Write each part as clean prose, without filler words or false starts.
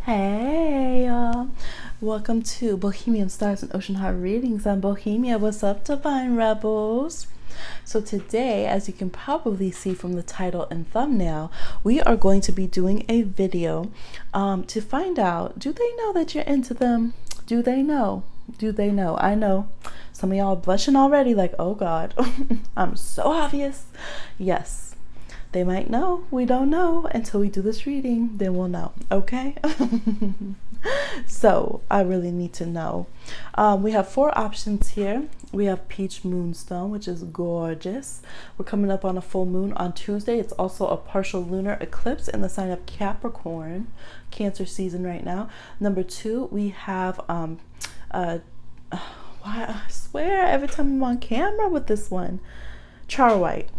Hey y'all, welcome to Bohemian Stars and Ocean Heart Readings. I'm Bohemia. What's up, Divine Rebels? So today, as you can probably see from the title and thumbnail, we are going to be doing a video to find out, do they know that you're into them? Do they know? Do they know? I know some of y'all are blushing already like, oh God, I'm so obvious. Yes, they might know. We don't know until we do this reading. Then we'll know. Okay. So I really need to know. We have 4 options here. We have Peach Moonstone, which is gorgeous. We're coming up on a full moon on Tuesday. It's also a partial lunar eclipse in the sign of Capricorn, Cancer season right now. Number 2, we have I swear every time I'm on camera with this one, Charoite.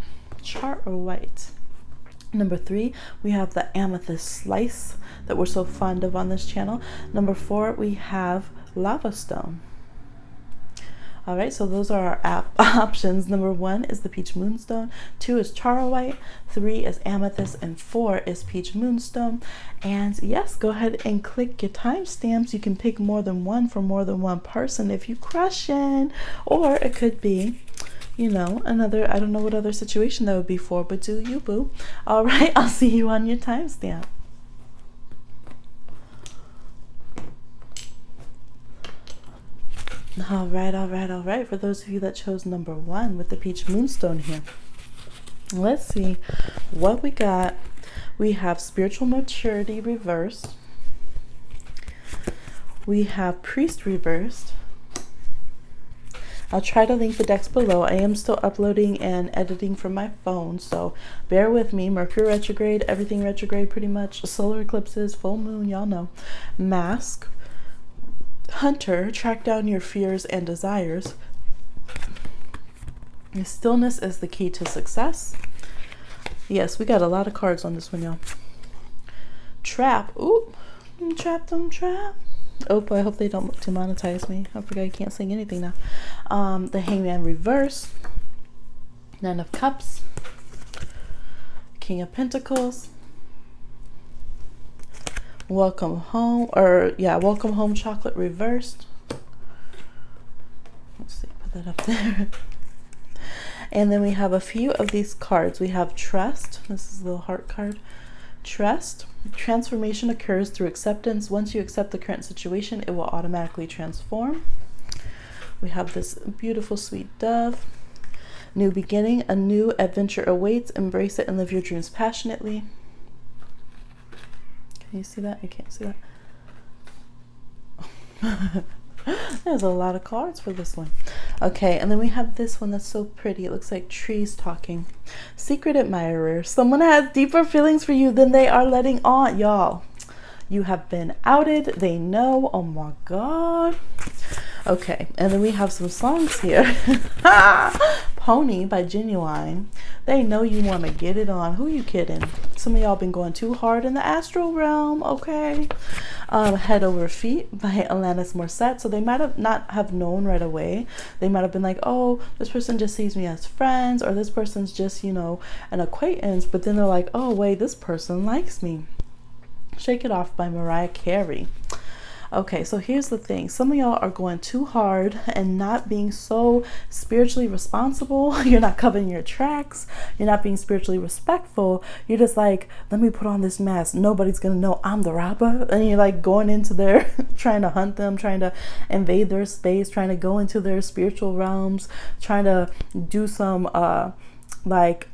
Number 3, we have the Amethyst Slice that we're so fond of on this channel. Number 4, we have Lava Stone. All right, so those are our options. Number 1 is the Peach Moonstone, 2 is Charoite, 3 is Amethyst, and 4 is Peach Moonstone. And yes, go ahead and click your timestamps. You can pick more than one for more than one person if you crushing, or it could be, you know, another, I don't know what other situation that would be for, but do you, boo. All right, I'll see you on your timestamp. All right. For those of you that chose number 1 with the Peach Moonstone here, let's see what we got. We have Spiritual Maturity reversed. We have Priest reversed. I'll try to link the decks below. I am still uploading and editing from my phone, so bear with me. Mercury retrograde, everything retrograde pretty much. Solar eclipses, full moon, y'all know. Mask. Hunter, track down your fears and desires. Stillness is the key to success. Yes, we got a lot of cards on this one, y'all. Trap. Ooh, I'm trapped. Oh, I hope they don't demonetize me. I forgot you can't sing anything now. The Hangman reverse. 9 of Cups. King of Pentacles. Welcome home, welcome home chocolate reversed. Let's see, put that up there. And then we have a few of these cards. We have Trust. This is a little heart card. Trust. Transformation occurs through acceptance. Once you accept the current situation, it will automatically transform. We have this beautiful sweet dove. New beginning. A new adventure awaits. Embrace it and live your dreams passionately. Can you see that? I can't see that. There's a lot of cards for this one. Okay, and then we have this one that's so pretty. It looks like trees talking. Secret admirer. Someone has deeper feelings for you than they are letting on. Y'all, you have been outed. They know. Oh my God. Okay, and then we have some songs here. Pony by Genuine. They know you want to get it on. Who you kidding? Some of y'all been going too hard in the astral realm, okay? Head Over Feet by Alanis Morissette. So they might have not have known right away. They might have been like, oh, this person just sees me as friends, or this person's just, you know, an acquaintance. But then they're like, oh, wait, this person likes me. Shake It Off by Mariah Carey. Okay, so here's the thing. Some of y'all are going too hard and not being so spiritually responsible. You're not covering your tracks. You're not being spiritually respectful. You're just like, let me put on this mask. Nobody's going to know I'm the rapper. And you're like going into their, trying to hunt them, trying to invade their space, trying to go into their spiritual realms, trying to do some, like,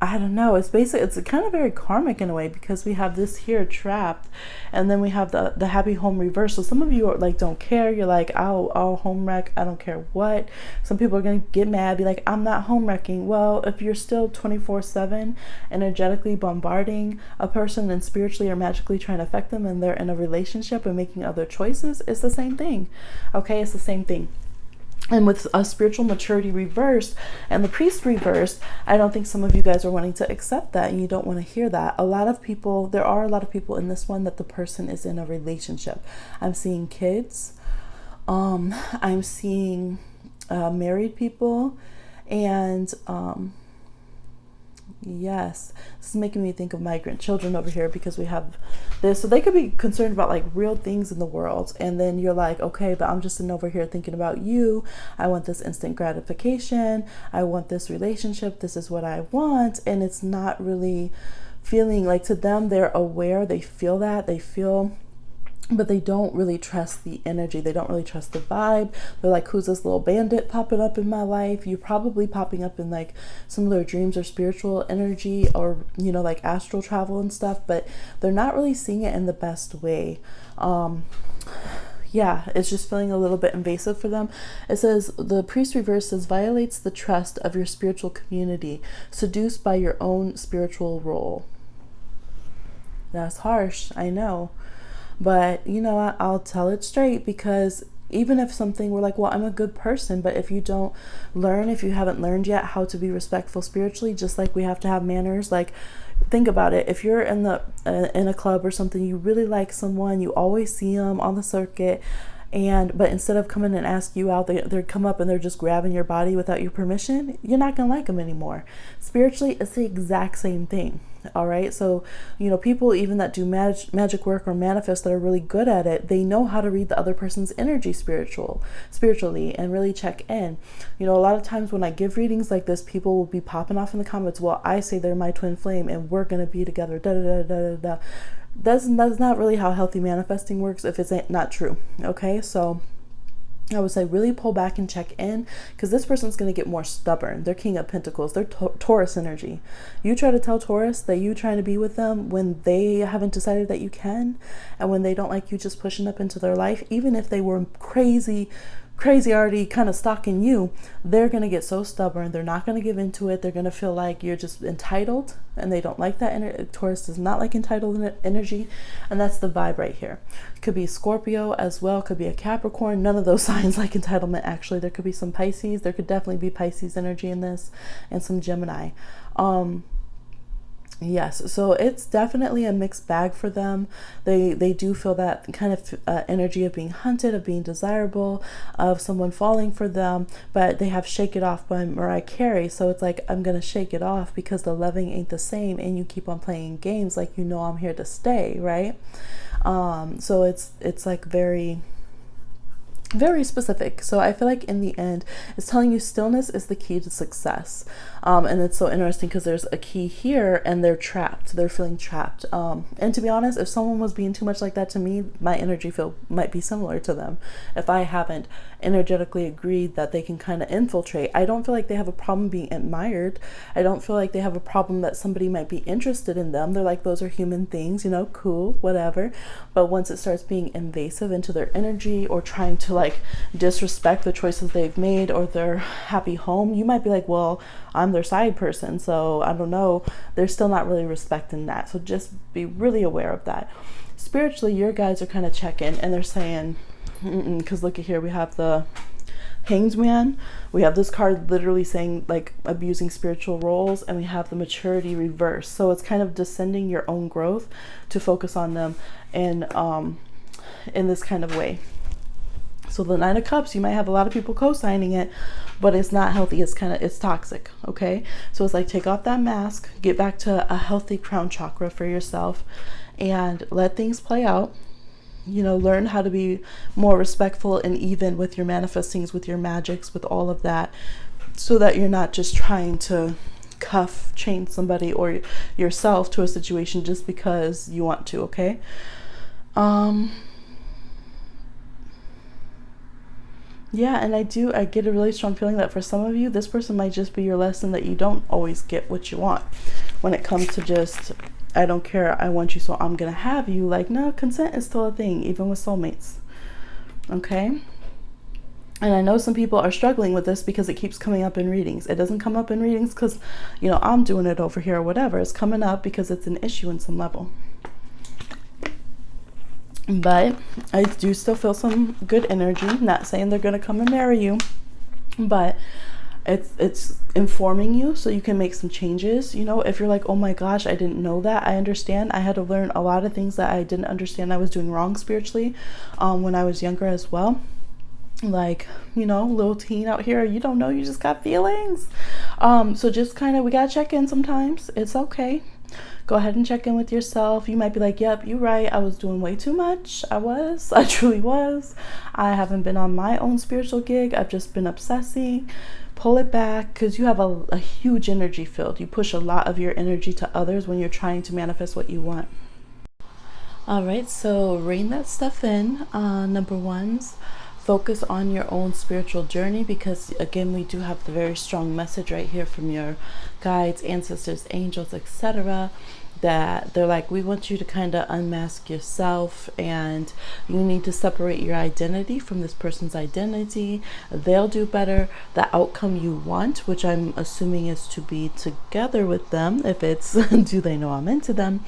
I don't know, it's basically, it's kind of very karmic in a way, because we have this here trapped, and then we have the happy home reverse. So some of you are like, don't care. You're like, I'll home wreck. I don't care what. Some people are going to get mad, be like, I'm not home wrecking. Well, if you're still 24/7 energetically bombarding a person and spiritually or magically trying to affect them, and they're in a relationship and making other choices, it's the same thing. Okay, it's the same thing. And with a spiritual maturity reversed and the priest reversed, I don't think some of you guys are wanting to accept that, and you don't want to hear that. There are a lot of people in this one that the person is in a relationship. I'm seeing kids. I'm seeing married people, and Yes, this is making me think of migrant children over here because we have this. So they could be concerned about like real things in the world. And then you're like, okay, but I'm just sitting over here thinking about you. I want this instant gratification. I want this relationship. This is what I want. And it's not really feeling like, to them, they're aware. They feel that. They feel, but they don't really trust the energy. They don't really trust the vibe. They're like, who's this little bandit popping up in my life? You're probably popping up in like some of their dreams or spiritual energy, or, you know, like astral travel and stuff, but they're not really seeing it in the best way. Yeah, it's just feeling a little bit invasive for them. It says, the priest reverse says, violates the trust of your spiritual community, seduced by your own spiritual role. That's harsh, I know. But, you know, I'll tell it straight, because even if something, we're like, well, I'm a good person, but if you don't learn, if you haven't learned yet how to be respectful spiritually, just like we have to have manners, like, think about it. If you're in a club or something, you really like someone, you always see them on the circuit, but instead of coming and ask you out, they come up and they're just grabbing your body without your permission, you're not gonna like them anymore. Spiritually, it's the exact same thing. All right, so, you know, people even that do magic work or manifest that are really good at it, they know how to read the other person's energy spiritually and really check in. You know, a lot of times when I give readings like this, people will be popping off in the comments, well, I say they're my twin flame and we're gonna be together, da da da da da. That's not really how healthy manifesting works if it's not true. Okay, so I would say really pull back and check in, because this person's going to get more stubborn. They're King of Pentacles. They're Taurus energy. You try to tell Taurus that you're trying to be with them when they haven't decided that you can, and when they don't like you just pushing up into their life, even if they were crazy already kind of stalking you, they're going to get so stubborn. They're not going to give into it. They're going to feel like you're just entitled, and they don't like that. Taurus does not like entitled energy, and that's the vibe right here. Could be Scorpio as well, could be a Capricorn. None of those signs like entitlement, actually. There could be some Pisces. There could definitely be Pisces energy in this, and some Gemini. Yes, so it's definitely a mixed bag for them. They do feel that kind of energy of being hunted, of being desirable, of someone falling for them, but they have Shake It Off by Mariah Carey. So it's like, I'm going to shake it off because the loving ain't the same, and you keep on playing games like you know I'm here to stay, right? So it's like very specific. So I feel like in the end, it's telling you stillness is the key to success. And it's so interesting because there's a key here and they're trapped. They're feeling trapped. And to be honest, if someone was being too much like that to me, my energy field might be similar to them. If I haven't energetically agreed that they can kind of infiltrate, I don't feel like they have a problem being admired. I don't feel like they have a problem that somebody might be interested in them. They're like, those are human things, you know, cool, whatever. But once it starts being invasive into their energy, or trying to like disrespect the choices they've made or their happy home, you might be like, well, I'm their side person, so I don't know. They're still not really respecting that. So just be really aware of that. Spiritually, your guides are kind of checking, and they're saying, because look at here, we have the Hanged Man. We have this card literally saying like abusing spiritual roles, and we have the Maturity reverse. So it's kind of descending your own growth to focus on them in this kind of way. So the Nine of Cups, you might have a lot of people co-signing it, but it's not healthy. It's toxic. Okay. So it's like, take off that mask, get back to a healthy crown chakra for yourself, and let things play out. You know, learn how to be more respectful and even with your manifestings, with your magics, with all of that, so that you're not just trying to chain somebody or yourself to a situation just because you want to. Okay. Yeah, and I get a really strong feeling that for some of you, this person might just be your lesson that you don't always get what you want when it comes to just, I don't care, I want you, so I'm gonna have you. Like, no, consent is still a thing, even with soulmates. Okay? And I know some people are struggling with this because it keeps coming up in readings. It doesn't come up in readings because, you know, I'm doing it over here or whatever. It's coming up because it's an issue in some level. But I do still feel some good energy. Not saying they're going to come and marry you, but it's informing you so you can make some changes. You know, if you're like, oh my gosh, I didn't know that, I understand. I had to learn a lot of things that I didn't understand I was doing wrong spiritually when I was younger as well. like, you know, little teen out here, you don't know, you just got feelings. So just kind of, we gotta check in sometimes. It's okay. Go ahead and check in with yourself. You might be like, yep, you're right, I was doing way too much. I truly was. I haven't been on my own spiritual gig. I've just been obsessing. Pull it back, because you have a huge energy field. You push a lot of your energy to others when you're trying to manifest what you want. All right, so rein that stuff in. Number one's focus on your own spiritual journey, because again, we do have the very strong message right here from your guides, ancestors, angels, etc., that they're like, we want you to kind of unmask yourself, and you need to separate your identity from this person's identity. They'll do better. The outcome you want, which I'm assuming is to be together with them, if it's do they know I'm into them,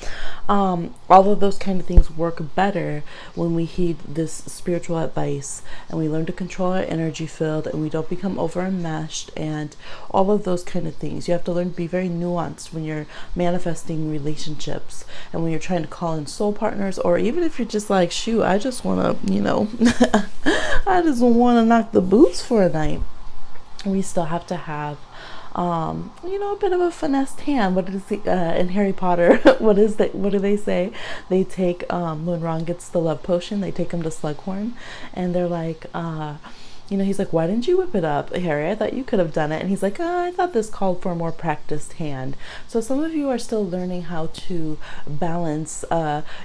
all of those kind of things work better when we heed this spiritual advice, and we learn to control our energy field, and we don't become over enmeshed, and all of those kind of things. You have to learn to be very nuanced when you're manifesting relationships, and when you're trying to call in soul partners, or even if you're just like, shoot, I just want to, you know, I just want to knock the boots for a night. We still have to have you know, a bit of a finessed hand. What is in Harry Potter? What do they say? They take when Ron gets the love potion, they take him to Slughorn, and they're like, you know, he's like, why didn't you whip it up, Harry? I thought you could have done it. And he's like, I thought this called for a more practiced hand. So some of you are still learning how to balance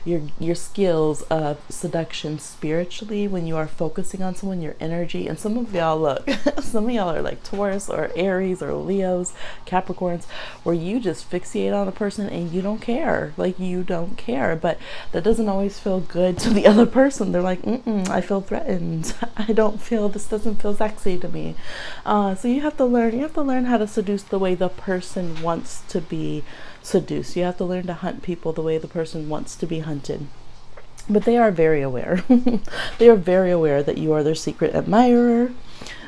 your skills of seduction spiritually when you are focusing on someone, your energy. And some of y'all, look, some of y'all are like Taurus or Aries or Leos, Capricorns, where you just fixate on a person and you don't care. Like, you don't care. But that doesn't always feel good to the other person. They're like, I feel threatened. I don't feel this doesn't feel sexy to me. So you have to learn how to seduce the way the person wants to be seduced. You have to learn to hunt people the way the person wants to be hunted. But they are very aware. They are very aware that you are their secret admirer.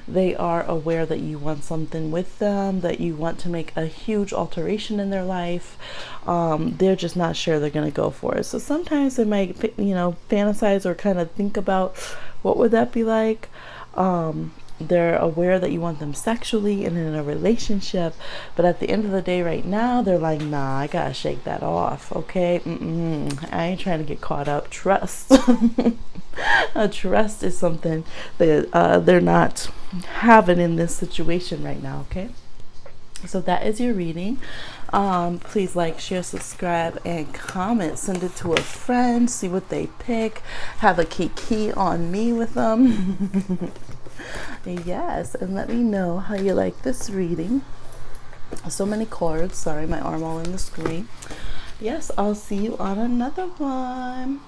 They are aware that you want something with them, that you want to make a huge alteration in their life. They're just not sure they're going to go for it. So sometimes they might, you know, fantasize or kind of think about what would that be like. They're aware that you want them sexually and in a relationship, but at the end of the day right now, they're like, nah, I gotta shake that off, okay? I ain't trying to get caught up. Trust. Trust is something that they're not having in this situation right now, okay? So that is your reading. Please like, share, subscribe, and comment. Send it to a friend. See what they pick. Have a kiki on me with them. Yes, and let me know how you like this reading. So many cards. Sorry, my arm all in the screen. Yes, I'll see you on another one.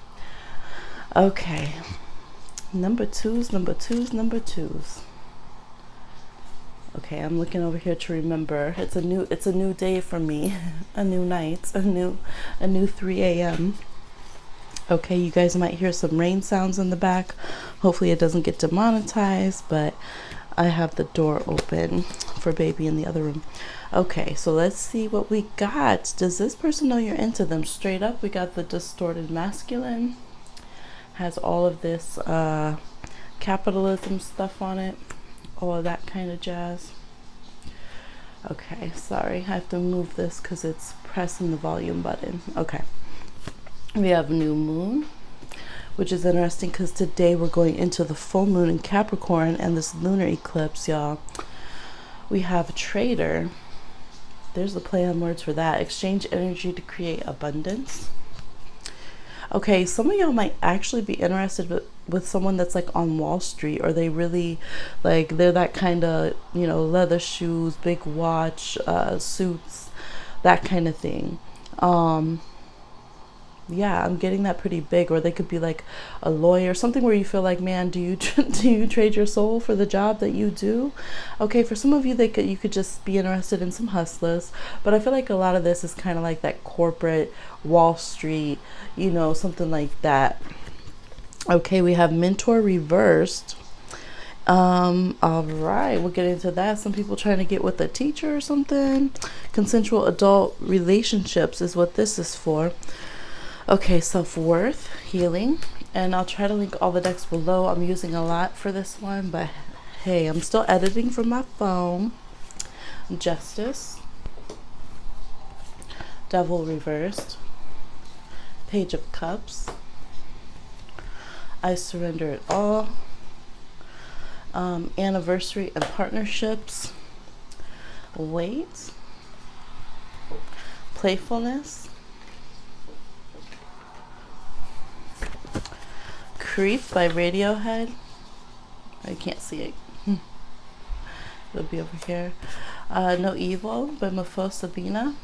Okay. Number twos. Okay, I'm looking over here to remember. It's a new day for me. A new night, a new 3 a.m. Okay, you guys might hear some rain sounds in the back. Hopefully it doesn't get demonetized, but I have the door open for baby in the other room. Okay, so let's see what we got. Does this person know you're into them? Straight up, we got the distorted masculine. Has all of this capitalism stuff on it. All of that kind of jazz. Okay, sorry, I have to move this because it's pressing the volume button. Okay, we have new moon, which is interesting because today we're going into the full moon in Capricorn and this lunar eclipse, y'all. We have trader. There's the play on words for that. Exchange energy to create abundance. Okay, some of y'all might actually be interested with someone that's like on Wall Street, or they really like, they're that kind of, you know, leather shoes, big watch, suits, that kind of thing. Yeah, I'm getting that pretty big. Or they could be like a lawyer, something where you feel like, man, do you trade your soul for the job that you do? Okay, for some of you, you could just be interested in some hustlers, but I feel like a lot of this is kind of like that corporate Wall Street, you know, something like that. Okay, we have mentor reversed. All right, we'll get into that. Some people trying to get with a teacher or something. Consensual adult relationships is what this is for. Okay, self-worth, healing, and I'll try to link all the decks below. I'm using a lot for this one, but hey, I'm still editing from my phone. Justice, Devil reversed, Page of Cups, I surrender it all, anniversary and partnerships, wait, playfulness, Creep by Radiohead. I can't see it. It'll be over here. No Evil by Mafo Sabina.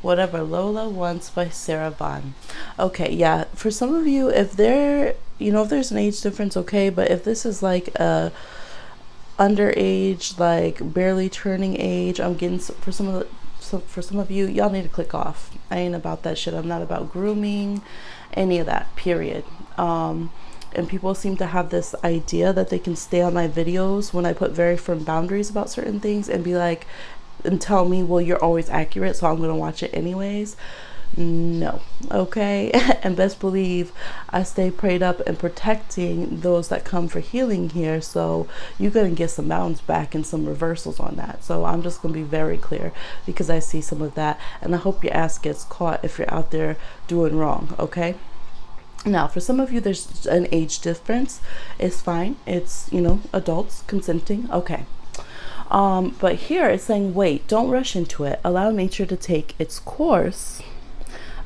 Whatever Lola Wants by Sarah Vaughan. Okay, yeah. For some of you, if there, if there's an age difference, okay. But if this is like a underage, like barely turning age, I'm getting for some of you, y'all need to click off. I ain't about that shit. I'm not about grooming, any of that. Period. And people seem to have this idea that they can stay on my videos when I put very firm boundaries about certain things and be like, and tell me, well, you're always accurate, so I'm going to watch it anyways. No. Okay. And best believe I stay prayed up and protecting those that come for healing here. So you're going to get some bounce back and some reversals on that. So I'm just going to be very clear because I see some of that. And I hope your ass gets caught if you're out there doing wrong. Okay. Now, for some of you, there's an age difference. It's fine. It's, adults consenting. Okay. But here it's saying, wait, don't rush into it. Allow nature to take its course.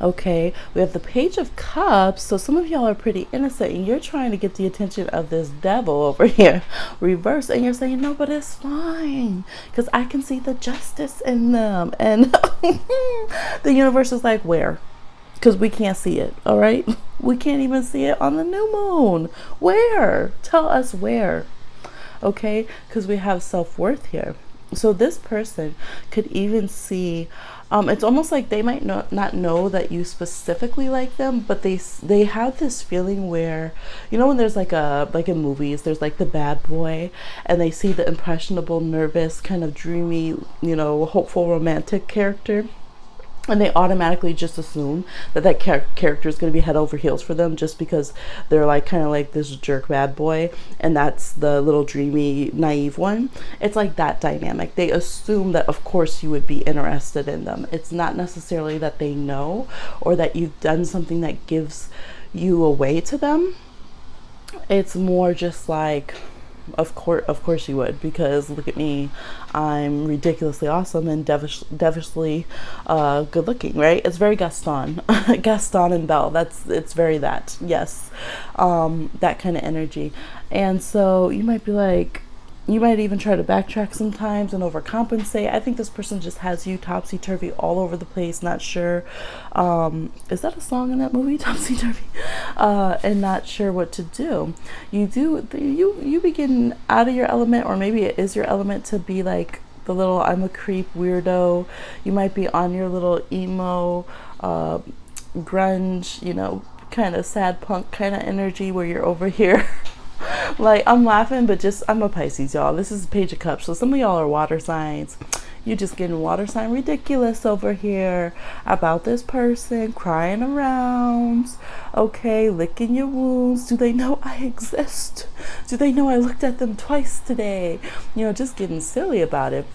Okay. We have the Page of Cups. So some of y'all are pretty innocent and you're trying to get the attention of this devil over here, reverse. And you're saying, no, but it's fine because I can see the justice in them. And the universe is like, where? Because we can't see it. All right. We can't even see it on the new moon. Where? Tell us where. Okay. Because we have self-worth here. So this person could even see, it's almost like they might not know that you specifically like them, but they have this feeling where, when there's like in movies, there's like the bad boy and they see the impressionable, nervous, kind of dreamy, hopeful, romantic character. And they automatically just assume that character is going to be head over heels for them just because they're like kind of like this jerk bad boy and that's the little dreamy naive one. It's like that dynamic. They assume that of course you would be interested in them. It's not necessarily that they know or that you've done something that gives you away to them. It's more just like, of course you would, because look at me, I'm ridiculously awesome and devilishly good looking, right? It's very Gaston and Belle. It's very that, yes, that kind of energy. And so you might be like, you might even try to backtrack sometimes and overcompensate. I think this person just has you topsy-turvy all over the place, not sure. Is that a song in that movie, Topsy-Turvy? And not sure what to do. You begin out of your element, or maybe it is your element to be like the little I'm a creep weirdo. You might be on your little emo, grunge, kind of sad punk kind of energy where you're over here. Like, I'm laughing, but I'm a Pisces, y'all. This is Page of Cups. So some of y'all are water signs. You're just getting water sign ridiculous over here about this person crying around. Okay, licking your wounds. Do they know I exist? Do they know I looked at them twice today? Just getting silly about it.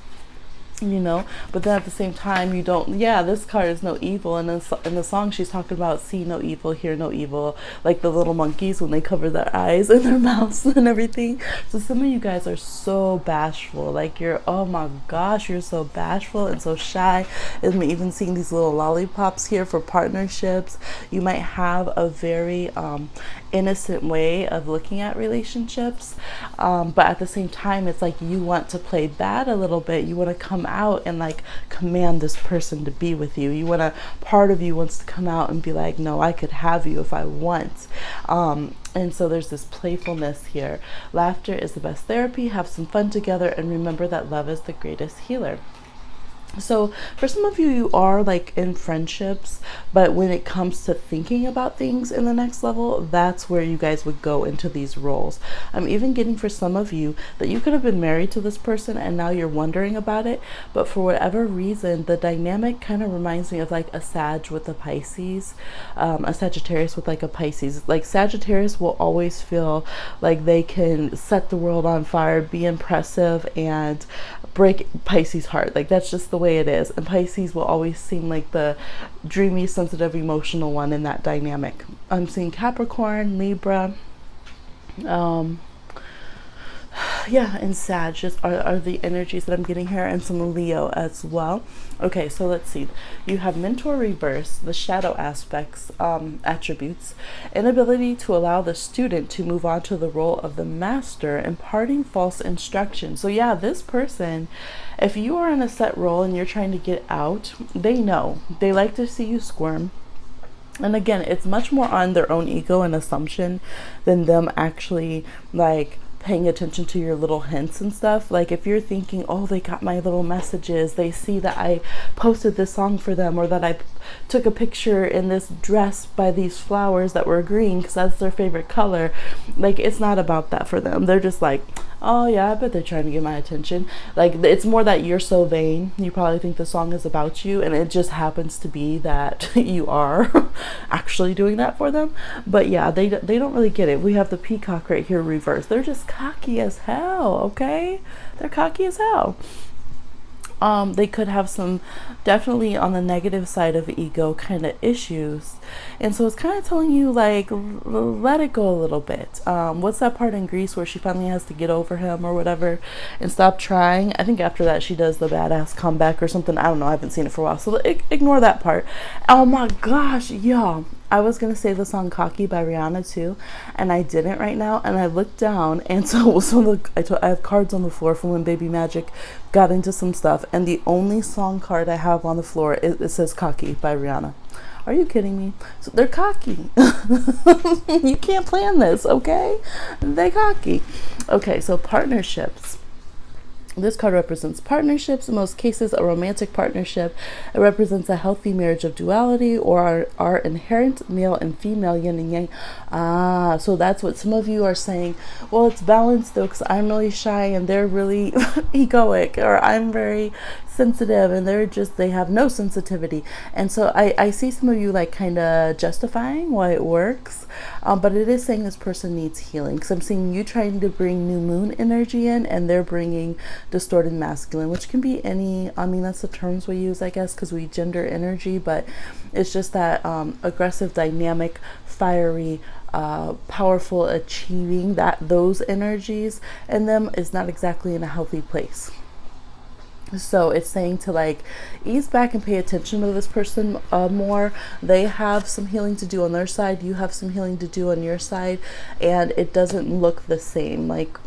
But then at the same time you don't, this card is no evil, and in the song she's talking about see no evil, hear no evil, like the little monkeys when they cover their eyes and their mouths and everything. So some of you guys are so bashful, like oh my gosh, you're so bashful and so shy. And even seeing these little lollipops here for partnerships. You might have a very innocent way of looking at relationships, but at the same time it's like you want to play bad a little bit. You want to come out and like command this person to be with you. Part of you wants to come out and be like, no, I could have you if I want. And so there's this playfulness here. Laughter is the best therapy. Have some fun together and remember that love is the greatest healer. So for some of you, you are like in friendships, but when it comes to thinking about things in the next level, that's where you guys would go into these roles. I'm even getting for some of you that you could have been married to this person and now you're wondering about it, but for whatever reason, the dynamic kind of reminds me of like a Sag with a Pisces, a Sagittarius with like a Pisces. Like Sagittarius will always feel like they can set the world on fire, be impressive, and break Pisces' heart. Like that's just the way it is. And Pisces will always seem like the dreamy, sensitive, emotional one in that dynamic. I'm seeing Capricorn, Libra, yeah, and Sag just are the energies that I'm getting here, and some Leo as well. Okay, so let's see. You have mentor reverse, the shadow aspects, attributes, inability to allow the student to move on to the role of the master, imparting false instruction. So yeah, this person, if you are in a set role and you're trying to get out, they know. They like to see you squirm. And again, it's much more on their own ego and assumption than them actually like paying attention to your little hints and stuff. Like if you're thinking, oh, they got my little messages, they see that I posted this song for them, or that I took a picture in this dress by these flowers that were green because that's their favorite color. Like it's not about that for them. They're just like, oh yeah, I bet they're trying to get my attention. Like it's more that you're so vain, you probably think the song is about you, and it just happens to be that you are actually doing that for them. But yeah, they don't really get it. We have the peacock right here reversed. They're just cocky as hell, okay? They're cocky as hell. They could have some, definitely on the negative side of ego kind of issues. And so it's kind of telling you like, let it go a little bit. What's that part in Greece where she finally has to get over him or whatever and stop trying? I think after that she does the badass comeback or something. I don't know. I haven't seen it for a while. So ignore that part. Oh my gosh, y'all. I was going to say the song Cocky by Rihanna too, and I didn't right now. And I looked down, and so I have cards on the floor from when Baby Magic got into some stuff, and the only song card I have on the floor, it says Cocky by Rihanna. Are you kidding me? So they're cocky. You can't plan this, okay? They cocky. Okay, so partnerships. This card represents partnerships, in most cases a romantic partnership. It represents a healthy marriage of duality, or our inherent male and female yin and yang. So that's what some of you are saying. Well, it's balanced though, because I'm really shy and they're really egoic, or I'm very sensitive and they have no sensitivity. And so I see some of you like kind of justifying why it works, but it is saying this person needs healing, because I'm seeing you trying to bring new moon energy in, and they're bringing distorted masculine, which can be any, I mean, that's the terms we use, I guess, because we gender energy, but it's just that aggressive, dynamic, fiery, powerful, achieving, that those energies in them is not exactly in a healthy place. So it's saying to like ease back and pay attention to this person more. They have some healing to do on their side, you have some healing to do on your side, and it doesn't look the same. Like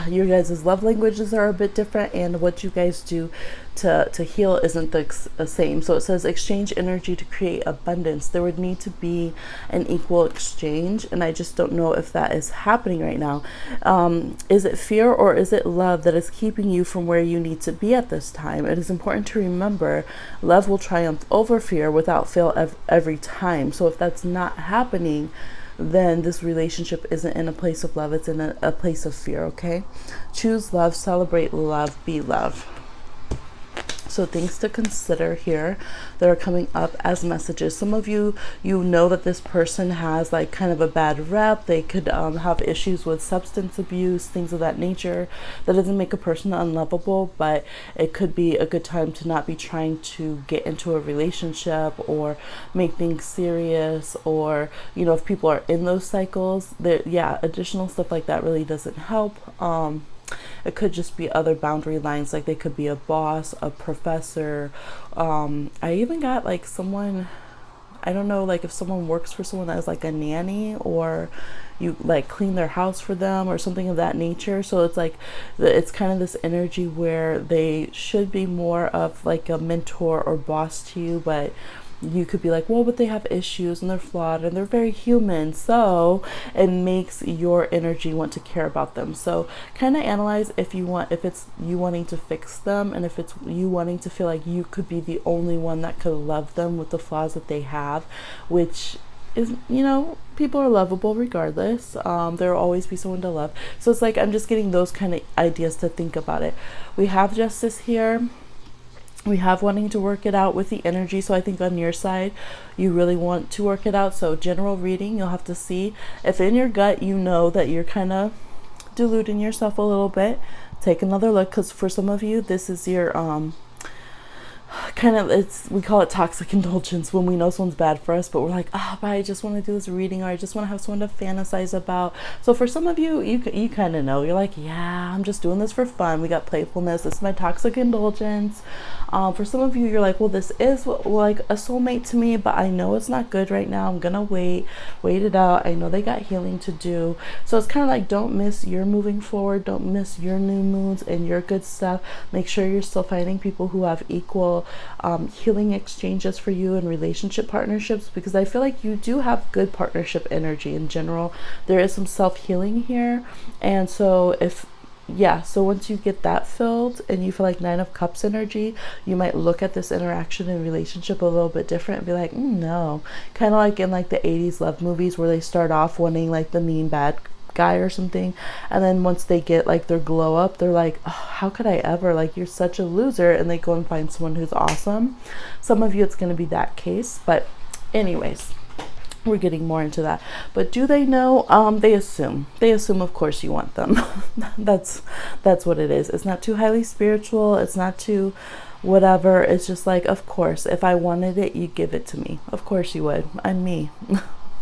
your guys' love languages are a bit different, and what you guys do to heal isn't the same. So it says exchange energy to create abundance. There would need to be an equal exchange, and I just don't know if that is happening right now. Is it fear or is it love that is keeping you from where you need to be at this time? It is important to remember love will triumph over fear without fail every time. So if that's not happening, then this relationship isn't in a place of love, it's in a place of fear. Okay, choose love, celebrate love, be love. So things to consider here that are coming up as messages. Some of you, you know that this person has like kind of a bad rep. They could have issues with substance abuse, things of that nature. That doesn't make a person unlovable, but it could be a good time to not be trying to get into a relationship or make things serious, or, you know, if people are in those cycles, yeah, additional stuff like that really doesn't help. It could just be other boundary lines, like they could be a boss, a professor. I even got like someone, I don't know, like if someone works for someone as like a nanny, or you like clean their house for them or something of that nature. So it's like it's kind of this energy where they should be more of like a mentor or boss to you, but you could be like, well, but they have issues and they're flawed and they're very human. So it makes your energy want to care about them. So kind of analyze if it's you wanting to fix them, and if it's you wanting to feel like you could be the only one that could love them with the flaws that they have, which is, people are lovable regardless. There will always be someone to love. So it's like, I'm just getting those kind of ideas to think about it. We have justice here. We have wanting to work it out with the energy. So I think on your side, you really want to work it out. So general reading, you'll have to see if in your gut, that you're kind of deluding yourself a little bit. Take another look, because for some of you, this is your, we call it toxic indulgence, when we know someone's bad for us, but we're like, but I just want to do this reading, or I just want to have someone to fantasize about. So for some of you, you kind of know, you're like, yeah, I'm just doing this for fun. We got playfulness. This is my toxic indulgence. For some of you, you're like, well, this is like a soulmate to me, but I know it's not good right now. I'm gonna wait it out. I know they got healing to do. So it's kind of like, don't miss your moving forward. Don't miss your new moons and your good stuff. Make sure you're still finding people who have equal healing exchanges for you in relationship partnerships, because I feel like you do have good partnership energy in general. There is some self-healing here. And so so once you get that filled and you feel like 9 of Cups energy, you might look at this interaction and relationship a little bit different and be like, no. Kind of like in like the 80s love movies, where they start off wanting like the mean bad guy or something, and then once they get like their glow up, they're like, oh, how could I ever, like, you're such a loser, and they go and find someone who's awesome. Some of you, it's going to be that case, but anyways, we're getting more into that. But do they know? They assume, of course, you want them. that's what it is. It's not too highly spiritual. It's not too whatever. It's just like, of course, if I wanted it, you give it to me. Of course you would. I'm me.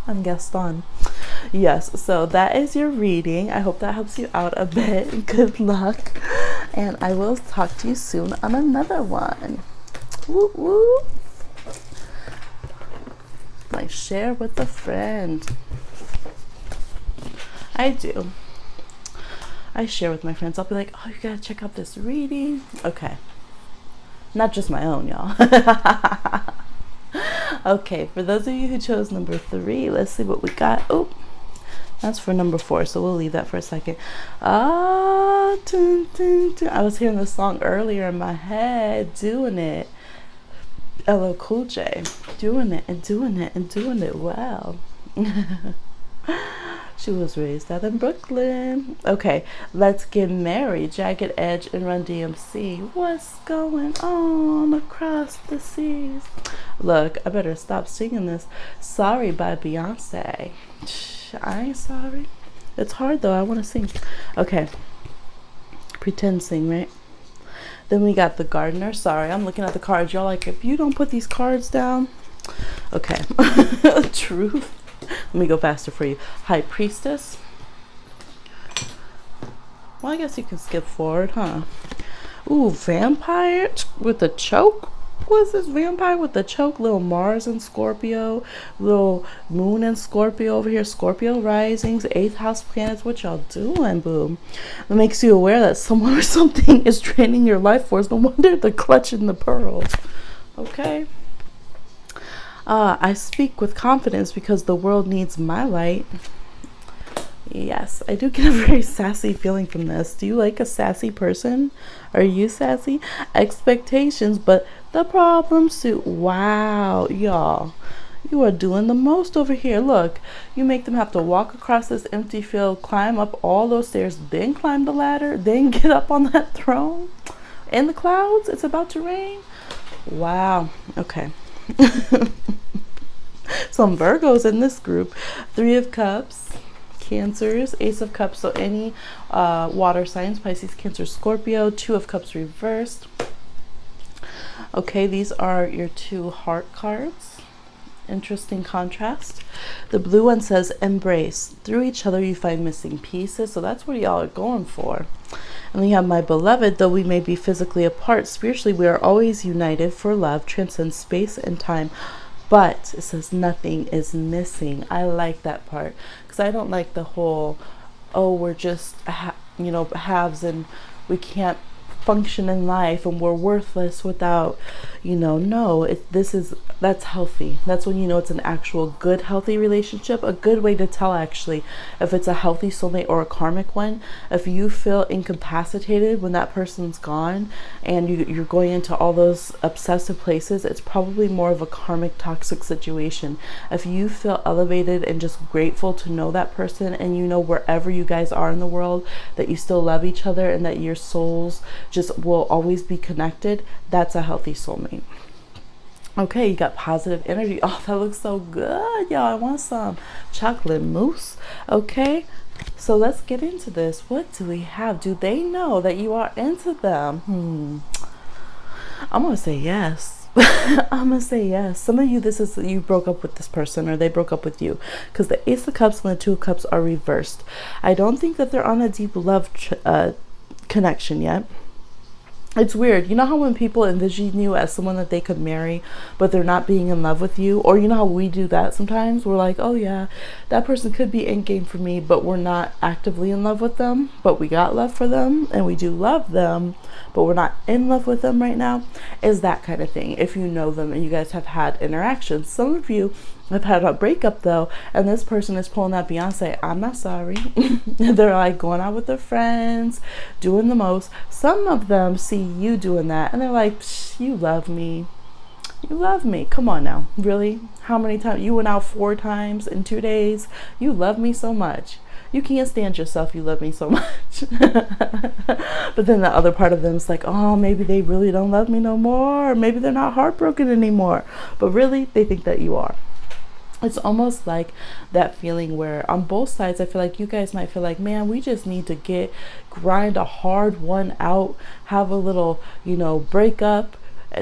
I'm Gaston. Yes, so that is your reading. I hope that helps you out a bit. Good luck. And I will talk to you soon on another one. Woo woo. Like, share with a friend. I do. I share with my friends. I'll be like, oh, you gotta check out this reading. Okay. Not just my own, y'all. Okay, for those of you who chose number 3, let's see what we got. Oh, that's for number 4, so we'll leave that for a second. Dun, dun, dun. I was hearing this song earlier in my head, doing it. LL Cool J, doing it and doing it and doing it well. She was raised out in Brooklyn. Okay, let's get married. Jagged Edge and Run DMC. What's going on across the seas? Look, I better stop singing this. Sorry by Beyonce. I ain't sorry. It's hard though. I want to sing. Okay. Pretend sing, right? Then we got the Gardener. Sorry, I'm looking at the cards. Y'all like, if you don't put these cards down. Okay. Truth. Let me go faster for you. High Priestess. Well, I guess you can skip forward, huh? Ooh, Vampire with the choke. What's this? Vampire with the choke. Little Mars and Scorpio. Little Moon and Scorpio over here. Scorpio risings. 8th house planets. What y'all doing, boom? It makes you aware that someone or something is draining your life force. No wonder the clutch and the pearls. Okay. I speak with confidence because the world needs my light. Yes, I do get a very sassy feeling from this. Do you like a sassy person? Are you sassy? Expectations, but the problem suit. Wow, y'all. You are doing the most over here. Look, you make them have to walk across this empty field, climb up all those stairs, then climb the ladder, then get up on that throne. In the clouds, it's about to rain. Wow, okay. Some Virgos in this group. 3 of Cups, Cancers, Ace of Cups, so any water signs, Pisces, Cancer, Scorpio. 2 of Cups reversed. Okay, these are your 2 heart cards. Interesting contrast. The blue one says embrace. Through each other you find missing pieces, so that's what y'all are going for. And we have my beloved, though we may be physically apart, spiritually we are always united, for love transcends space and time. But it says nothing is missing. I like that part, because I don't like the whole, oh, we're just halves and we can't function in life and we're worthless without, no, that's healthy. That's when you know it's an actual good, healthy relationship. A good way to tell actually if it's a healthy soulmate or a karmic one, if you feel incapacitated when that person's gone and you're going into all those obsessive places, it's probably more of a karmic toxic situation. If you feel elevated and just grateful to know that person, and wherever you guys are in the world that you still love each other and that your souls just will always be connected, that's a healthy soulmate. Okay, you got positive energy. Oh, that looks so good, y'all. I want some chocolate mousse. Okay, so let's get into this. What do we have? Do they know that you are into them? I'm gonna say yes. I'm gonna say yes. Some of you, you broke up with this person or they broke up with you, because the Ace of Cups and the Two of Cups are reversed. I don't think that they're on a deep love connection yet. It's weird. You know how when people envision you as someone that they could marry, but they're not being in love with you? Or you know how we do that sometimes? We're like, oh yeah, that person could be in game for me, but we're not actively in love with them, but we got love for them and we do love them, but we're not in love with them right now. Is that kind of thing. If you know them and you guys have had interactions. Some of you have had a breakup though, and this person is pulling that Beyonce, I'm not sorry. They're like going out with their friends, doing the most. Some of them see you doing that and they're like, you love me. You love me. Come on now. Really? How many times? You went out 4 times in 2 days. You love me so much. You can't stand yourself. You love me so much. But then the other part of them is like, oh, maybe they really don't love me no more. Maybe they're not heartbroken anymore. But really, they think that you are. It's almost like that feeling where on both sides, I feel like you guys might feel like, man, we just need to grind a hard one out, have a little, break up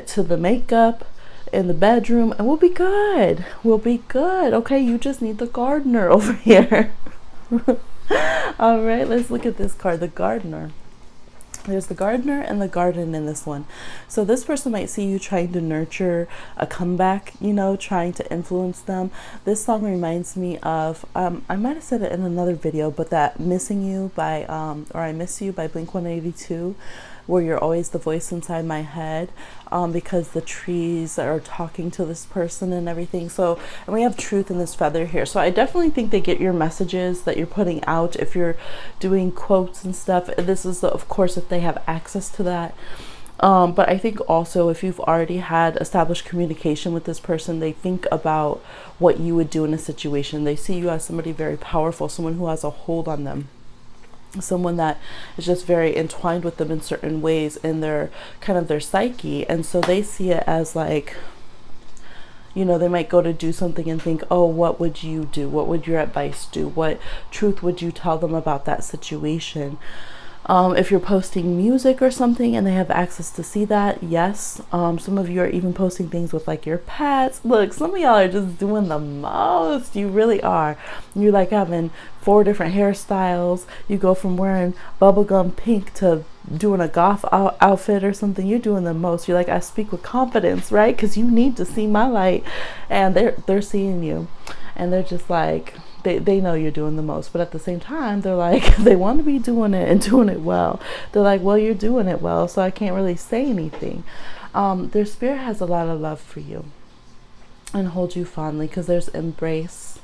to the makeup in the bedroom, and we'll be good. We'll be good. Okay, you just need the gardener over here. All right, let's look at this card, the gardener. There's the gardener and the garden in this one. So this person might see you trying to nurture a comeback, trying to influence them. This song reminds me of, I might have said it in another video, but that Missing You by, or I Miss You by Blink-182, where you're always the voice inside my head, because the trees are talking to this person and everything. So, and we have truth in this feather here. So I definitely think they get your messages that you're putting out. If you're doing quotes and stuff, this is, of course, if they have access to that. But I think also if you've already had established communication with this person, they think about what you would do in a situation. They see you as somebody very powerful, someone who has a hold on them, someone that is just very entwined with them in certain ways in their kind of their psyche. And so they see it as like, they might go to do something and think, oh, what would you do? What would your advice do? What truth would you tell them about that situation? If you're posting music or something and they have access to see that, yes. Some of you are even posting things with like your pets. Look, some of y'all are just doing the most. You really are. You're like having 4 different hairstyles. You go from wearing bubblegum pink to doing a goth outfit or something. You're doing the most. You're like, I speak with confidence, right? Because you need to see my light, and they're seeing you, and they're just like, they know you're doing the most, but at the same time, they're like, they want to be doing it and doing it well. They're like, well, you're doing it well, so I can't really say anything. Their spirit has a lot of love for you and holds you fondly, because there's embrace.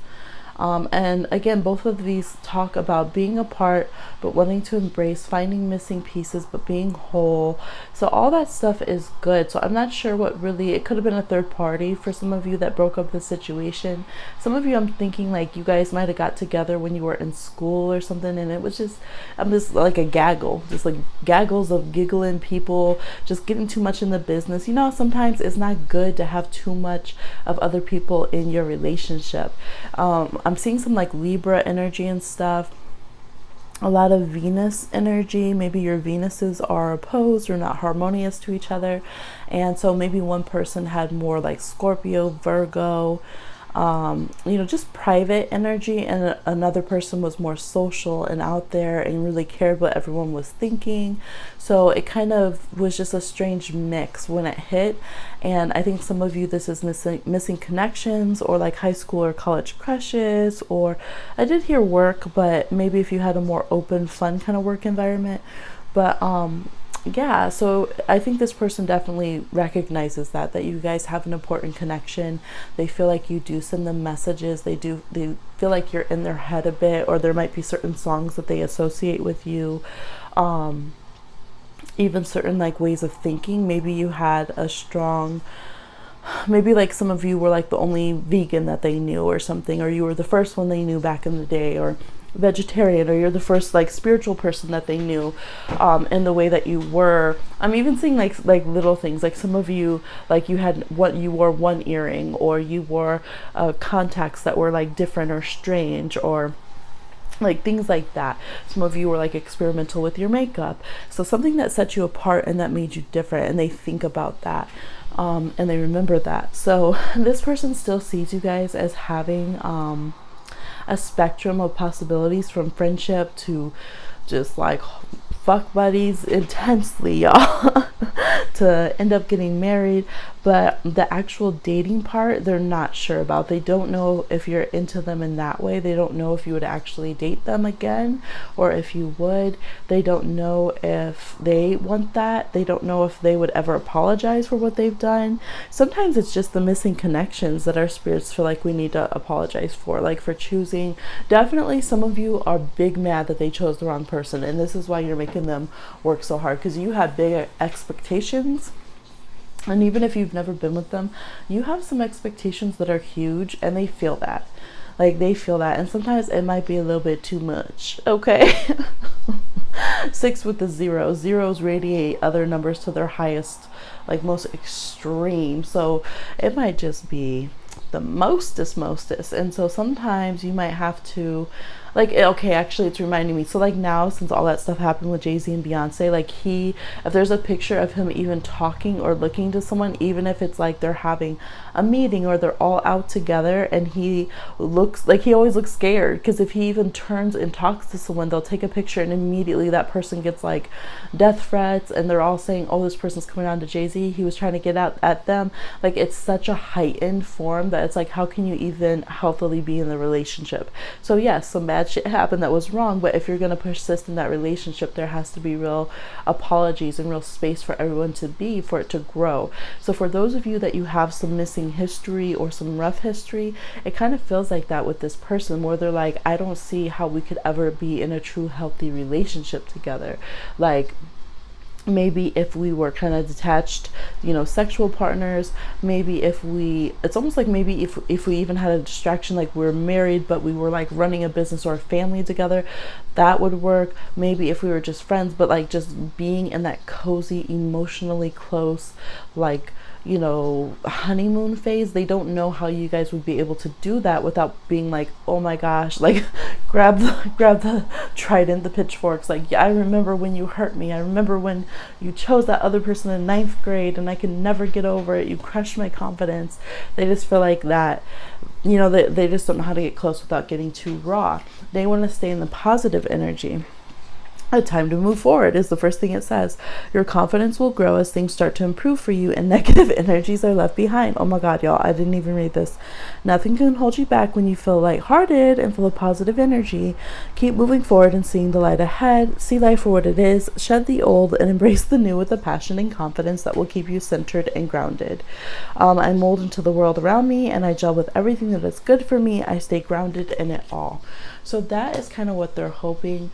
And again, both of these talk about being apart, but wanting to embrace, finding missing pieces, but being whole. So all that stuff is good. So I'm not sure what really, it could have been a third party for some of you that broke up the situation. Some of you, I'm thinking like you guys might have got together when you were in school or something, and it was just, I'm just like a gaggle, just like gaggles of giggling people, just getting too much in the business. Sometimes it's not good to have too much of other people in your relationship. I'm seeing some like Libra energy and stuff. A lot of Venus energy. Maybe your Venuses are opposed or not harmonious to each other. And so maybe one person had more like Scorpio, Virgo, just private energy, and another person was more social and out there and really cared what everyone was thinking. So it kind of was just a strange mix when it hit. And I think some of you, this is missing connections, or like high school or college crushes, or I did hear work, but maybe if you had a more open, fun kind of work environment. But yeah, so I think this person definitely recognizes that you guys have an important connection. They feel like you do send them messages. They feel like you're in their head a bit, or there might be certain songs that they associate with you. Even certain like ways of thinking. Maybe you had a strong, maybe like some of you were like the only vegan that they knew or something, or you were the first one they knew back in the day, or vegetarian, or you're the first like spiritual person that they knew, in the way that you were. I'm even seeing like little things, like some of you, like you had you wore one earring, or you wore contacts that were like different or strange, or like things like that. Some of you were like experimental with your makeup, so something that set you apart and that made you different, and they think about that, and they remember that. So this person still sees you guys as having a spectrum of possibilities, from friendship to just like fuck buddies intensely, y'all, to end up getting married. But the actual dating part, they're not sure about. They don't know if you're into them in that way. They don't know if you would actually date them again, or if you would. They don't know if they want that. They don't know if they would ever apologize for what they've done. Sometimes it's just the missing connections that our spirits feel like we need to apologize for, like for choosing. Definitely some of you are big mad that they chose the wrong person, and this is why you're making them work so hard, because you have big expectations. And even if you've never been with them, you have some expectations that are huge, and they feel that. Like they feel that. And sometimes it might be a little bit too much. Okay. 6 with the zero. Zeros radiate other numbers to their highest, like most extreme. So it might just be the mostest. And so sometimes you might have to, like, okay, actually it's reminding me, so like now, since all that stuff happened with Jay-Z and Beyonce, like if there's a picture of him even talking or looking to someone, even if it's like they're having a meeting or they're all out together, and he looks like, he always looks scared, because if he even turns and talks to someone, they'll take a picture and immediately that person gets like death threats, and they're all saying, oh, this person's coming on to Jay-Z, he was trying to get out at them. Like it's such a heightened form that it's like, how can you even healthily be in the relationship? So yes, some bad shit happened that was wrong, but if you're going to persist in that relationship, there has to be real apologies and real space for everyone to be, for it to grow. So for those of you that you have some missing history or some rough history, it kind of feels like that with this person, where they're like, I don't see how we could ever be in a true healthy relationship together. Like maybe if we were kind of detached, sexual partners, maybe it's almost like maybe if we even had a distraction, like we're married but we were like running a business or a family together, that would work. Maybe if we were just friends, but like just being in that cozy, emotionally close, like honeymoon phase, they don't know how you guys would be able to do that without being like, oh my gosh, like grab the trident, the pitchforks, like, yeah, I remember when you hurt me, I remember when you chose that other person in 9th grade and I can never get over it, you crushed my confidence. They just feel like that, they just don't know how to get close without getting too raw. They want to stay in the positive energy. A time to move forward is the first thing it says. Your confidence will grow as things start to improve for you and negative energies are left behind. Oh my God, y'all, I didn't even read this. Nothing can hold you back when you feel lighthearted and full of positive energy. Keep moving forward and seeing the light ahead. See life for what it is. Shed the old and embrace the new with a passion and confidence that will keep you centered and grounded. I mold into the world around me and I gel with everything that is good for me. I stay grounded in it all. So that is kind of what they're hoping.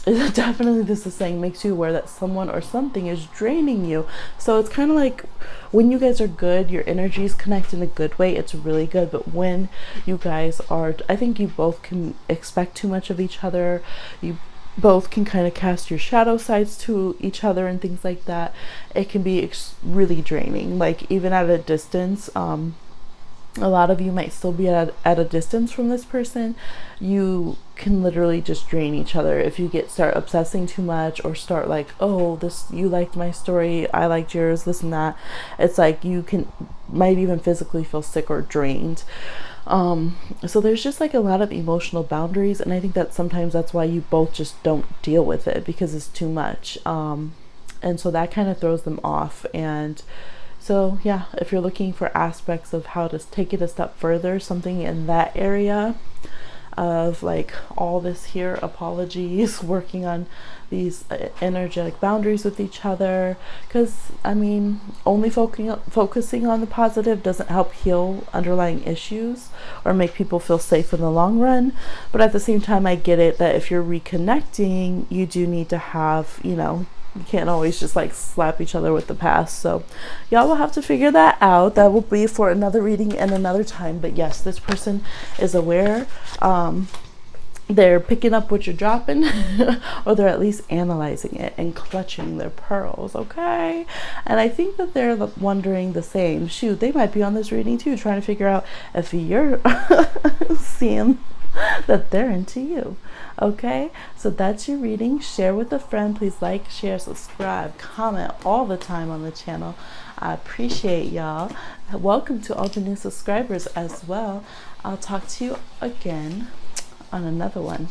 Definitely, this is saying, makes you aware that someone or something is draining you. So it's kind of like when you guys are good, your energies connect in a good way, it's really good. But when you guys are, I think you both can expect too much of each other. You both can kind of cast your shadow sides to each other and things like that. It can be really draining, like even at a distance. A lot of you might still be at a distance from this person. You can literally just drain each other if you start obsessing too much, or start like, oh, you liked my story, I liked yours, this and that. It's like you might even physically feel sick or drained. So there's just like a lot of emotional boundaries, and I think that sometimes that's why you both just don't deal with it, because it's too much. And so that kind of throws them off. And so yeah, if you're looking for aspects of how to take it a step further, something in that area, of like all this here, apologies, working on these energetic boundaries with each other, because I mean, only focusing on the positive doesn't help heal underlying issues or make people feel safe in the long run. But at the same time, I get it that if you're reconnecting, you do need to have, you know, you can't always just like slap each other with the past. So y'all will have to figure that out. That will be for another reading and another time. But yes, this person is aware. They're picking up what you're dropping, or they're at least analyzing it and clutching their pearls, okay? And I think that they're wondering the same. Shoot, they might be on this reading too, trying to figure out if you're seeing that they're into you, okay? So that's your reading. Share with a friend. Please like, share, subscribe, comment all the time on the channel. I appreciate y'all. Welcome to all the new subscribers as well. I'll talk to you again on another one.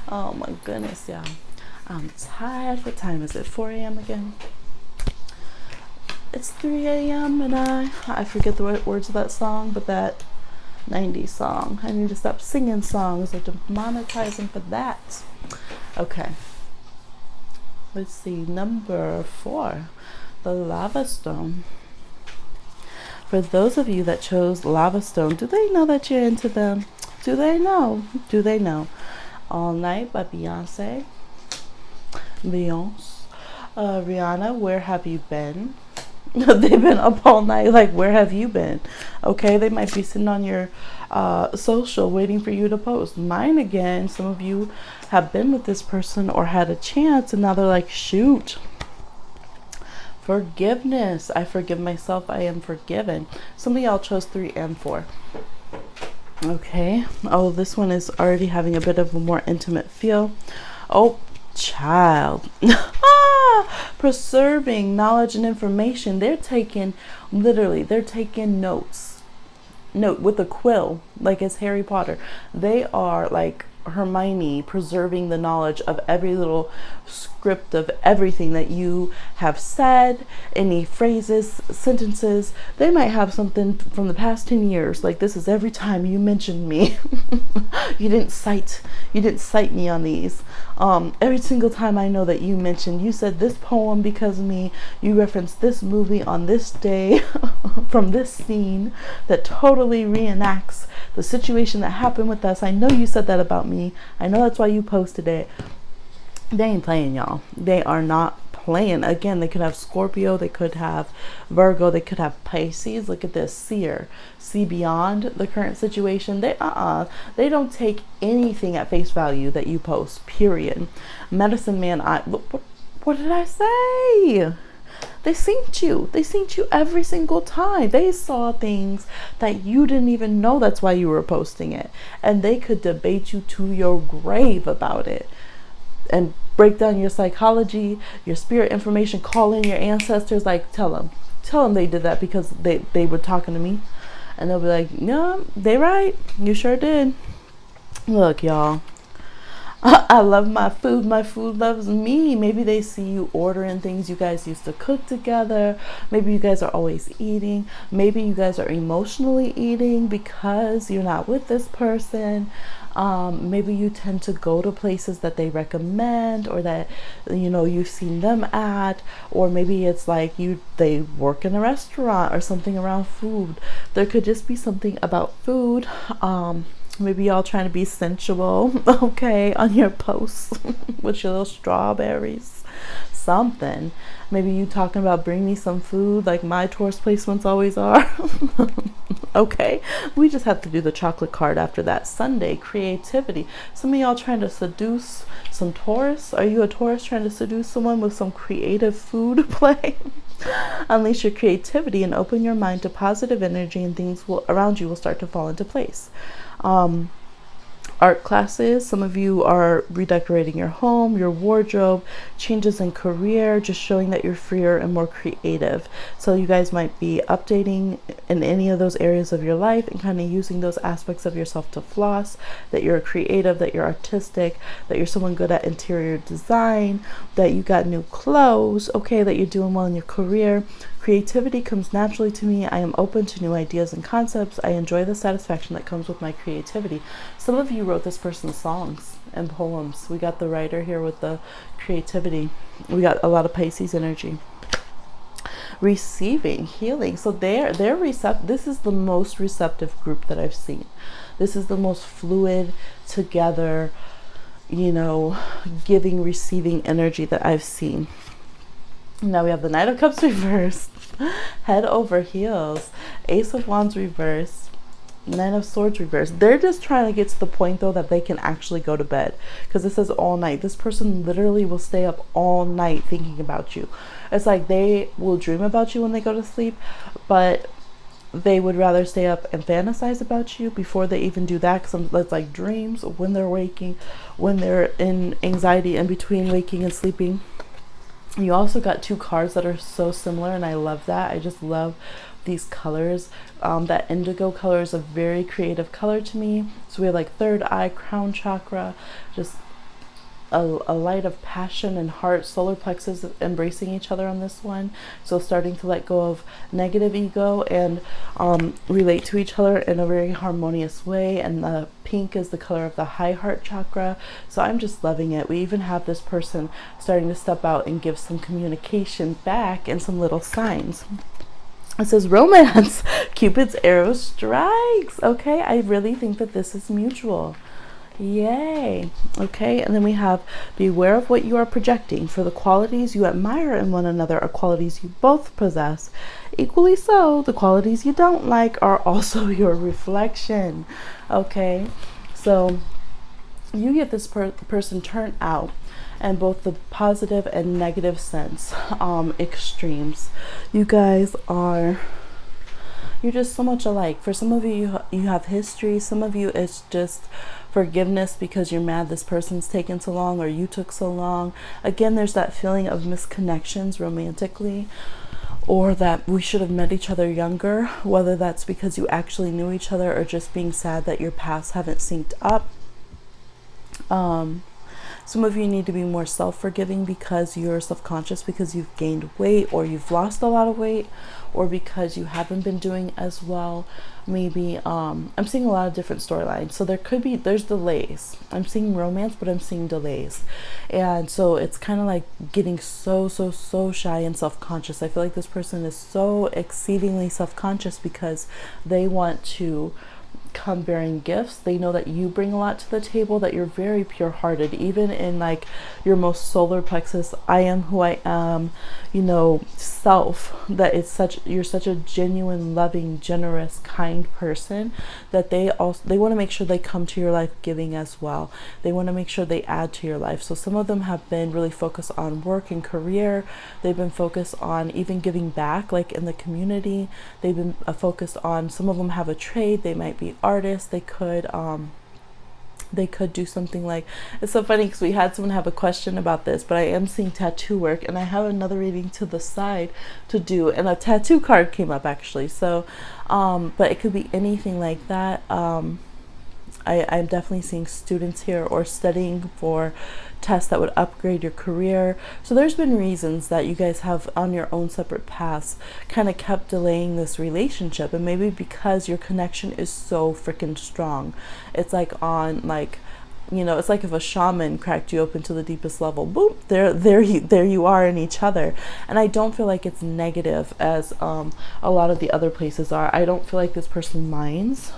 Oh my goodness, y'all. I'm tired. What time is it? 4 a.m. again? It's 3 a.m. and I forget the words of that song, but that 90s song. I need to stop singing songs or demonetizing for that. Okay. Let's see. Number 4. The Lava Stone. For those of you that chose Lava Stone, do they know that you're into them? Do they know? Do they know? All Night by Beyonce. Rihanna, Where Have You Been? They've been up all night, like, where have you been? Okay, they might be sitting on your social waiting for you to post. Mine again, some of you have been with this person or had a chance, and now they're like, shoot. Forgiveness. I forgive myself. I am forgiven. Some of y'all chose 3 and 4. Okay. Oh, this one is already having a bit of a more intimate feel. Oh, child. Preserving knowledge and information. They're taking, literally, they're taking notes. Note with a quill, like it's Harry Potter. They are like Hermione, preserving the knowledge of every little script of everything that you have said, any phrases, sentences. They might have something from the past 10 years, like this is every time you mentioned me. you didn't cite me on these. Every single time I know that you said this poem because of me, you referenced this movie on this day from this scene that totally reenacts the situation that happened with us. I know you said that about me. I know that's why you posted it. They ain't playing, y'all. They are not playing. Again, they could have Scorpio, they could have Virgo, they could have Pisces. Look at this, seer, see beyond the current situation. They don't take anything at face value that you post, period. Medicine Man, what did I say? They synced you. They synced you every single time. They saw things that you didn't even know. That's why you were posting it. And they could debate you to your grave about it and break down your psychology, your spirit information, call in your ancestors. Like, tell them they did that because they were talking to me. And they'll be like, no, they right. You sure did. Look, y'all. I love my food loves me. Maybe they see you ordering things you guys used to cook together. Maybe you guys are always eating. Maybe you guys are emotionally eating because you're not with this person. Maybe you tend to go to places that they recommend or that you've seen them at, or maybe it's like they work in a restaurant or something around food. There could just be something about food. Maybe y'all trying to be sensual, okay, on your posts with your little strawberries, something. Maybe you talking about bring me some food like my tourist placements always are. Okay, we just have to do the chocolate card after that. Sunday, creativity. Some of y'all trying to seduce some Taurus. Are you a Taurus trying to seduce someone with some creative food play? Unleash your creativity and open your mind to positive energy, and things around you will start to fall into place. Art classes. Some of you are redecorating your home, your wardrobe, changes in career, just showing that you're freer and more creative. So you guys might be updating in any of those areas of your life and kind of using those aspects of yourself to floss, that you're creative, that you're artistic, that you're someone good at interior design, that you got new clothes, okay, that you're doing well in your career. Creativity comes naturally to me. I am open to new ideas and concepts. I enjoy the satisfaction that comes with my creativity. Some of you wrote this person's songs and poems. We got the writer here with the creativity. We got a lot of Pisces energy. Receiving, healing. So they're receptive. This is the most receptive group that I've seen. This is the most fluid, together, you know, giving, receiving energy that I've seen. Now we have the Knight of Cups reversed, head over heels, Ace of Wands reversed, Nine of Swords reversed. They're just trying to get to the point though that they can actually go to bed, because it says all night. This person literally will stay up all night thinking about you. It's like they will dream about you when they go to sleep, but they would rather stay up and fantasize about you before they even do that, because it's like dreams when they're waking, when they're in anxiety in between waking and sleeping. You also got two cards that are so similar, and I love that. I just love these colors. That indigo color is a very creative color to me. So we have like third eye, crown chakra, just a light of passion and heart, solar plexus embracing each other on this one. So starting to let go of negative ego and relate to each other in a very harmonious way. And the pink is the color of the high heart chakra. So I'm just loving it. We even have this person starting to step out and give some communication back and some little signs. It says romance. Cupid's arrow strikes. Okay, I really think that this is mutual. Yay. Okay, and then we have beware of what you are projecting, for the qualities you admire in one another are qualities you both possess. Equally so, the qualities you don't like are also your reflection. Okay, so you get this person turned out and both the positive and negative sense, extremes. You guys are, you're just so much alike. For some of you, you have history. Some of you, it's just forgiveness because you're mad this person's taken so long or you took so long. Again, there's that feeling of misconnections romantically, or that we should have met each other younger, whether that's because you actually knew each other or just being sad that your paths haven't synced up. Some of you need to be more self-forgiving because you're self-conscious because you've gained weight or you've lost a lot of weight, or because you haven't been doing as well. Maybe I'm seeing a lot of different storylines. So there's delays. I'm seeing romance, but I'm seeing delays. And so it's kind of like getting so shy and self-conscious. I feel like this person is so exceedingly self-conscious because they want to come bearing gifts. They know that you bring a lot to the table, that you're very pure-hearted, even in like your most solar plexus, I am who I am, you know, self, that you're such a genuine, loving, generous, kind person, that they want to make sure they come to your life giving as well. They want to make sure they add to your life. So some of them have been really focused on work and career. They've been focused on even giving back, like in the community. They've been focused on, some of them have a trade. They might be artists. They could do something like, it's so funny because we had someone have a question about this, but I am seeing tattoo work, and I have another reading to the side to do, and a tattoo card came up actually. So but it could be anything like that. I'm definitely seeing students here, or studying for tests that would upgrade your career. So there's been reasons that you guys have on your own separate paths kind of kept delaying this relationship, and maybe because your connection is so freaking strong. It's like on, like, you know, it's like if a shaman cracked you open to the deepest level, boom, there you are in each other. And I don't feel like it's negative as a lot of the other places are. I don't feel like this person minds.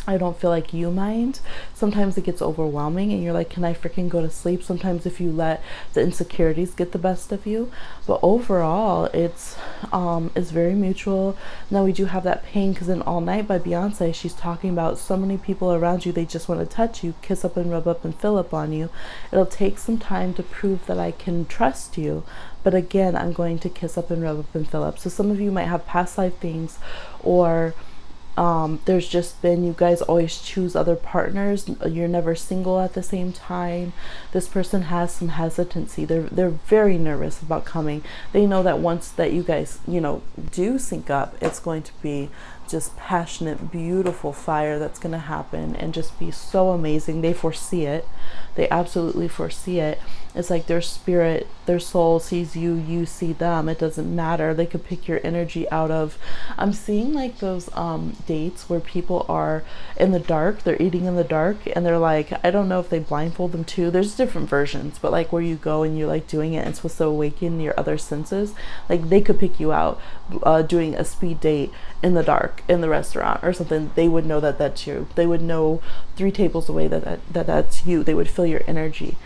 I don't feel like you mind. Sometimes it gets overwhelming and you're like, can I freaking go to sleep? Sometimes if you let the insecurities get the best of you. But overall, it's very mutual. Now we do have that pain because in All Night by Beyonce, she's talking about so many people around you, they just want to touch you, kiss up and rub up and fill up on you. It'll take some time to prove that I can trust you. But again, I'm going to kiss up and rub up and fill up. So some of you might have past life things, or there's just been, you guys always choose other partners. You're never single at the same time. This person has some hesitancy. They're very nervous about coming. They know that once that you guys, you know, do sync up, it's going to be just passionate, beautiful fire that's going to happen and just be so amazing. They foresee it. They absolutely foresee it. It's like their spirit, their soul sees you, you see them. It doesn't matter. They could pick your energy out of, I'm seeing like those dates where people are in the dark, they're eating in the dark, and they're like, I don't know if they blindfold them too. There's different versions, but like where you go and you're like doing it and it's supposed to awaken your other senses. Like they could pick you out doing a speed date in the dark in the restaurant or something. They would know that that's you. They would know 3 tables away that's you. They would feel your energy.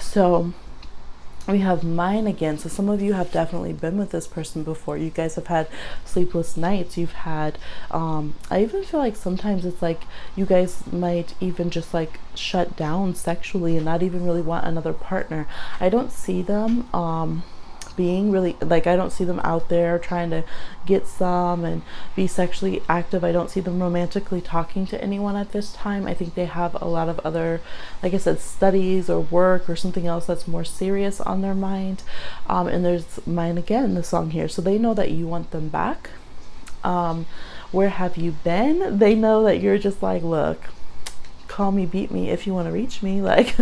So we have mine again. So some of you have definitely been with this person before. You guys have had sleepless nights. You've had I even feel like sometimes it's like you guys might even just like shut down sexually and not even really want another partner. I don't see them being really, like, I don't see them out there trying to get some and be sexually active. I don't see them romantically talking to anyone at this time. I think they have a lot of other, like I said, studies or work or something else that's more serious on their mind. And there's mine again, the song here. So they know that you want them back. Where have you been? They know that you're just like, look, call me, beat me if you want to reach me. Like,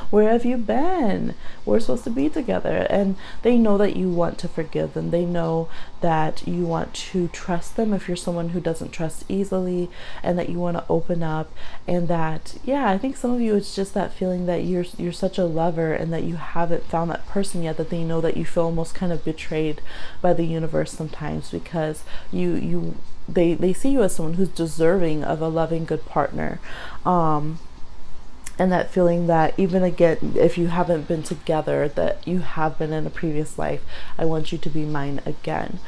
where have you been? We're supposed to be together. And they know that you want to forgive them. They know that you want to trust them if you're someone who doesn't trust easily, and that you want to open up. And that, yeah, I think some of you, it's just that feeling that you're such a lover and that you haven't found that person yet, that they know that you feel almost kind of betrayed by the universe sometimes, because they see you as someone who's deserving of a loving, good partner. And that feeling that even again, if you haven't been together, that you have been in a previous life, I want you to be mine again.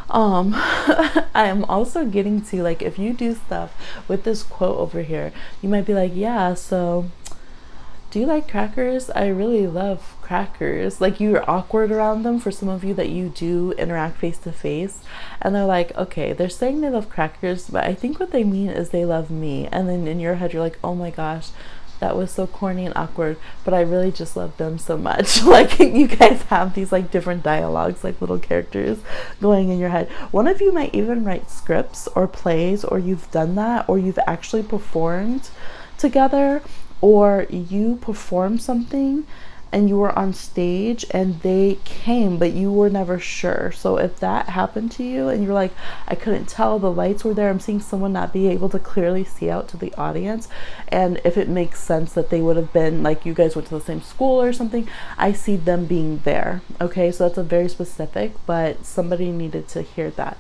I am also getting to, like, if you do stuff with this quote over here, you might be like, yeah, so do you like crackers? I really love crackers. Like, you're awkward around them, for some of you that you do interact face to face, and they're like, okay, they're saying they love crackers, but I think what they mean is they love me. And then in your head you're like, oh my gosh, that was so corny and awkward, but I really just love them so much. Like, you guys have these like different dialogues, like little characters going in your head. One of you might even write scripts or plays, or you've done that, or you've actually performed together, or you performed something and you were on stage and they came, but you were never sure. So if that happened to you and you're like, I couldn't tell, the lights were there, I'm seeing someone not be able to clearly see out to the audience, and if it makes sense that they would have been, like, you guys went to the same school or something, I see them being there. Okay, so that's a very specific, but somebody needed to hear that.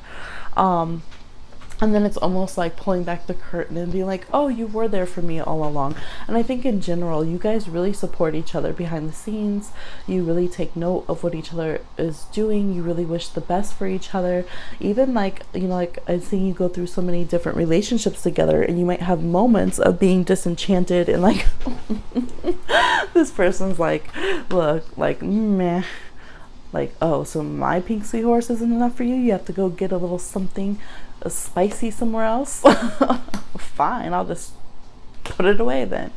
And then it's almost like pulling back the curtain and being like, oh, you were there for me all along. And I think in general, you guys really support each other behind the scenes. You really take note of what each other is doing. You really wish the best for each other. Even like, you know, like I've seen you go through so many different relationships together, and you might have moments of being disenchanted and like, this person's like, look, like, meh. Like, oh, so my pink seahorse isn't enough for you? You have to go get a little something spicy somewhere else? Fine, I'll just put it away then.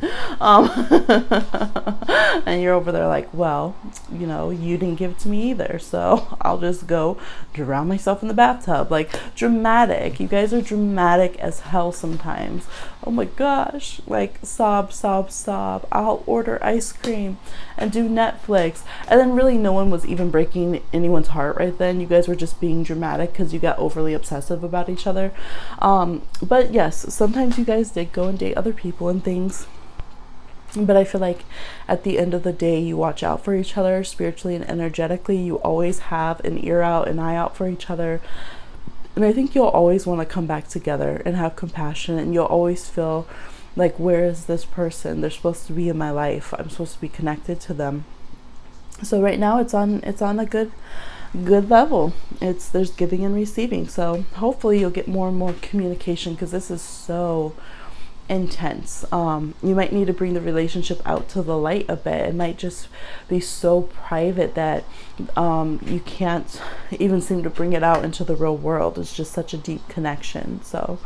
And you're over there like, well, you know, you didn't give it to me either, so I'll just go drown myself in the bathtub. Like, dramatic. You guys are dramatic as hell sometimes. Oh my gosh, like, sob, sob, sob. I'll order ice cream and do Netflix. And then really no one was even breaking anyone's heart right then. You guys were just being dramatic because you got overly obsessive about each other. But yes, sometimes you guys did go and date other people and things. But I feel like at the end of the day, you watch out for each other spiritually and energetically. You always have an ear out, an eye out for each other. And I think you'll always want to come back together and have compassion. And you'll always feel like, where is this person? They're supposed to be in my life. I'm supposed to be connected to them. So right now it's on a good level. There's giving and receiving. So hopefully you'll get more and more communication, because this is so intense. You might need to bring the relationship out to the light a bit. It might just be so private that you can't even seem to bring it out into the real world. It's just such a deep connection. So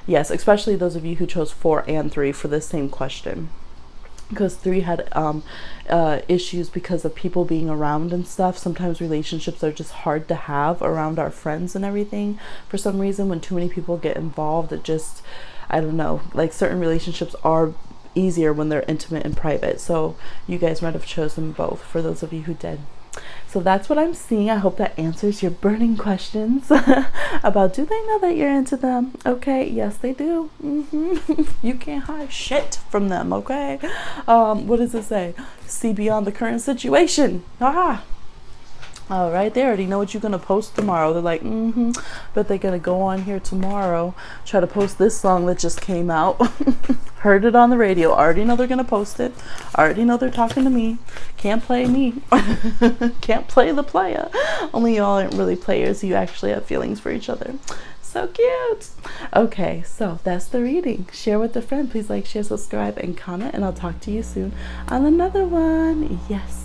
yes, especially those of you who chose 4 and 3 for this same question. because 3 had issues because of people being around and stuff. Sometimes relationships are just hard to have around our friends and everything. For some reason, when too many people get involved, it just, I don't know, like certain relationships are easier when they're intimate and private. So you guys might have chosen both, for those of you who did. So that's what I'm seeing. I hope that answers your burning questions about, do they know that you're into them? Okay, yes they do. You can't hide shit from them, okay? What does it say? See beyond the current situation. All right, they already know what you're gonna post tomorrow. They're like, but they're gonna go on here tomorrow, try to post this song that just came out. Heard it on the radio, already know they're gonna post it, already know they're talking to me. Can't play me. Can't play the player. Only y'all aren't really players. You actually have feelings for each other. So cute. Okay, so that's the reading. Share with a friend. Please like, share, subscribe, and comment, and I'll talk to you soon on another one. Yes.